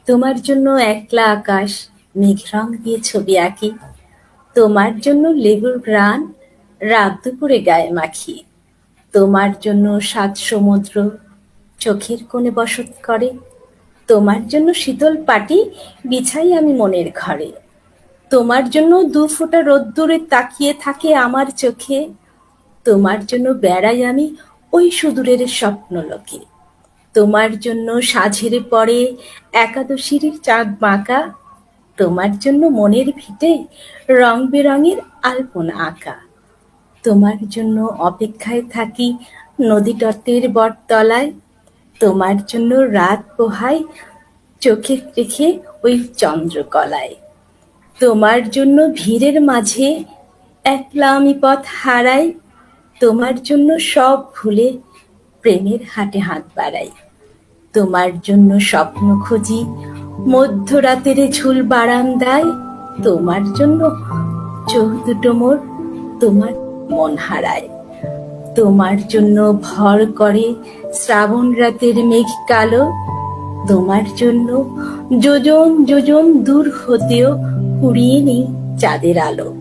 তোমার জন্য একলা আকাশ মেঘ রং দিয়ে ছবি আঁকি। তোমার জন্য লেবুর ঘ্রাণ রাত দুপুরে গায়ে মাখি। তোমার জন্য সাত সমুদ্র চোখের কোণে বসত করে। তোমার জন্য শীতল পাটি বিছাই আমি মনের ঘরে। তোমার জন্য দু ফোঁটা রোদ্দুরে তাকিয়ে থাকে আমার চোখে। তোমার জন্য বেড়াই আমি ওই সুদূরের স্বপ্নলোকে। তোমার জন্য সাঝের পরে একাদশীর চাঁদ বাঁকা। তোমার জন্য মনের ভিটে রং বেরঙের আলপনা আঁকা। তোমার জন্য অপেক্ষায় থাকি নদী তটের বটতলায়। তোমার জন্য রাত পোহাই চোখে রেখে ওই চন্দ্রকলায়। তোমার জন্য ভিড়ের মাঝে একলা আমি পথ হারাই। তোমার জন্য সব ভুলে প্রেমের হাটে হাত বাড়াই। তোমার জন্য স্বপ্ন খুঁজি মধ্যরাতের ঝুল বারান্দায়। তোমার জন্য চোখ দুটো মোর তোমার মন হারায়। তোমার জন্য ভর করে শ্রাবণ রাতের মেঘ কালো। তোমার জন্য যোজন যোজন দূর হতেও কুড়িয়ে নেই চাঁদের আলো।